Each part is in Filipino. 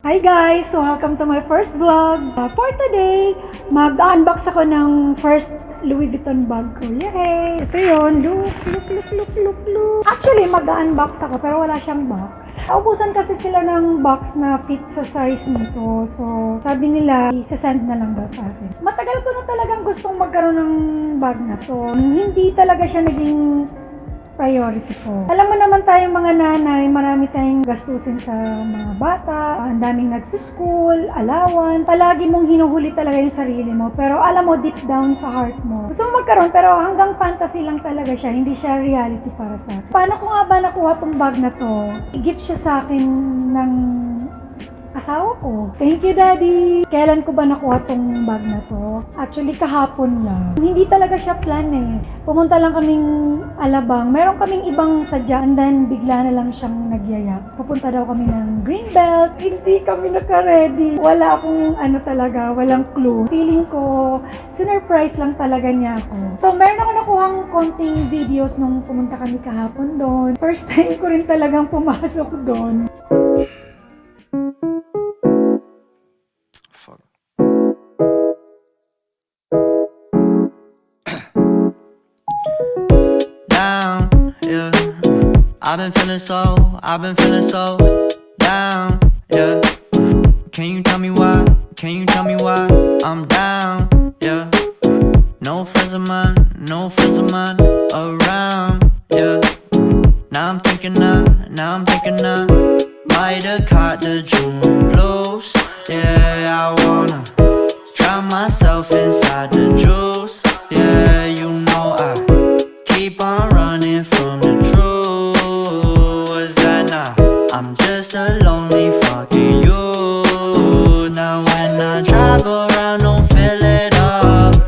Hi guys! So welcome to my first vlog. For today, mag-unbox ako ng first Louis Vuitton bag ko. Yay! Ito yun. Look. Actually, mag-unbox ako pero wala siyang box. Naubusan kasi sila ng box na fit sa size nito. So, sabi nila, isa-send na lang daw sa akin. Matagal ko na talagang gustong magkaroon ng bag na to. Hindi talaga siya naging priority ko. Alam mo naman tayong mga nanay, marami tayong gastusin sa mga bata, ang daming nagsuschool, allowance, palagi mong hinuhuli talaga yung sarili mo, pero alam mo deep down sa heart mo, gusto mo magkaroon pero hanggang fantasy lang talaga siya, hindi siya reality para sa akin. Paano ko nga ba nakuha tong bag na to? I-gift siya sa akin ng asawa ko. Thank you, Daddy! Kailan ko ba nakuha tong bag na to? Actually, kahapon lang. Hindi talaga siya plan eh. Pumunta lang kaming Alabang. Meron kaming ibang sadya and then bigla na lang siyang nagyaya. Pupunta daw kami ng Greenbelt. Hindi kami naka-ready. Wala akong talaga, walang clue. Feeling ko, sinurprise lang talaga niya ako. So, meron ako nakuhang konting videos nung pumunta kami kahapon doon. First time ko rin talagang pumasok doon. I've been feeling so down, yeah. Can you tell me why? I'm down, yeah. No friends of mine around, yeah. Now I'm thinking might have caught the June blues, yeah. I wanna drown myself inside the juice, yeah. You know I keep on running from the truth. I'm just a lonely fucking you. Now when I drive around, don't feel it up.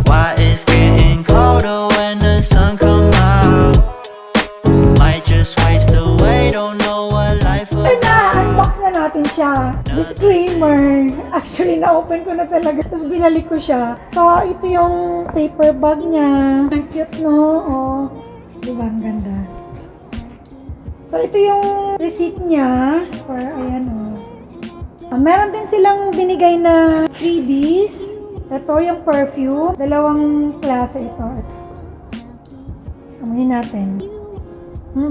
Why it's getting colder when the sun come out? Might just waste away, don't know what life will be. Na-unbox na natin siya. Disclaimer. Actually, na-open ko na talaga. Tapos binalik ko siya. So, ito yung paper bag niya. Ang cute, no? Oh, diba? Ang ganda. So, ito yung receipt niya for, ayan o. Meron din silang binigay na freebies. Ito yung perfume. Dalawang klase ito. Amoyin natin.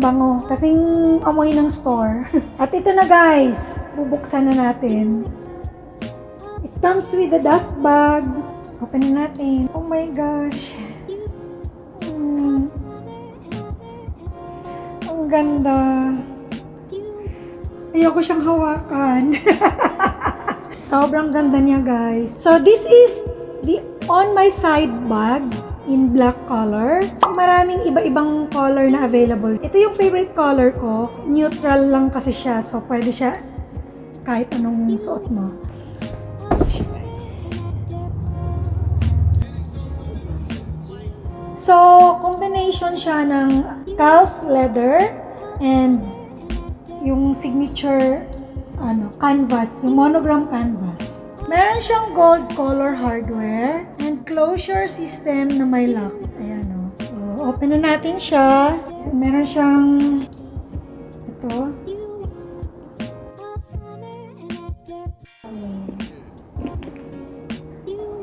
Bango. Kasing amoy ng store. At ito na guys. Bubuksan na natin. It comes with a dust bag. Open na natin. Oh my gosh. Ang ganda. Ayoko siyang hawakan. Sobrang ganda niya, guys. So, this is the On My Side bag in black color. Maraming iba-ibang color na available. Ito yung favorite color ko. Neutral lang kasi siya. So, pwede siya kahit anong suot mo. So, combination siya ng calf leather and yung signature canvas, yung monogram canvas. Meron siyang gold color hardware and closure system na may lock. Ayan o. So, open na natin siya. Meron siyang ito.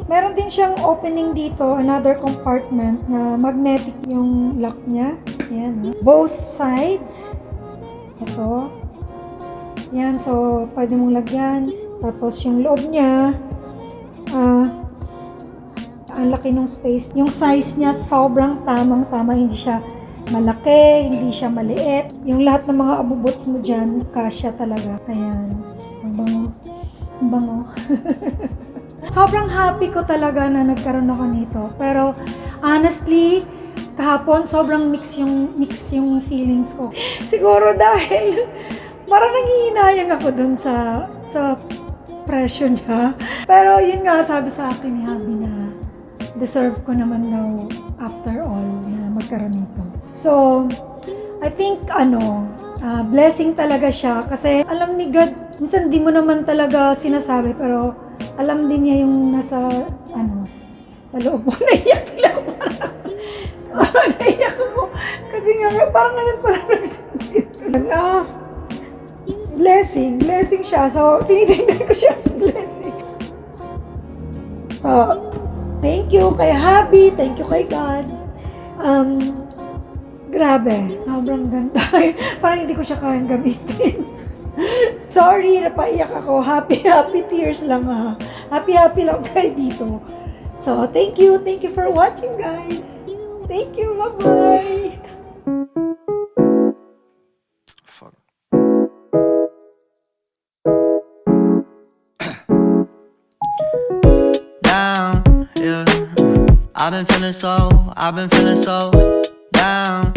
Meron din siyang opening dito, another compartment na magnetic yung lock niya. Ayan, both sides. Ito. Yan, so pwede mong lagyan. Tapos yung loob niya, ang laki ng space. Yung size niya sobrang tamang-tama, hindi siya malaki, hindi siya maliit. Yung lahat ng mga abubots mo dyan, kasya talaga. Ayan, ang bango. Ang bango. Sobrang happy ko talaga na nagkaroon ako nito. Pero honestly, kahapon sobrang mix yung feelings ko. Siguro dahil parang nangihinayang ako dun sa presyo niya. Pero yun nga, sabi sa akin ni Habi na deserve ko naman daw after all na magkaroon nito. So, I think blessing talaga siya kasi alam ni God, minsan di mo naman talaga sinasabi pero alam din niya yung nasa sa loob mo. Naiyak lang ako. Naiyak ako. Kasi nga, parang ngayon pala nagsabi. blessing siya. So, tinitingnan ko siya as blessing. So, thank you kay Happy, thank you kay God. Grabe, sobrang ganda. Parang hindi ko siya kayang gamitin. Sorry, napaiyak ako. Happy tears lang ha. Happy lang tayo dito. So, thank you for watching, guys. Thank you, bye-bye. Fuck. Down, yeah. I've been feeling so down.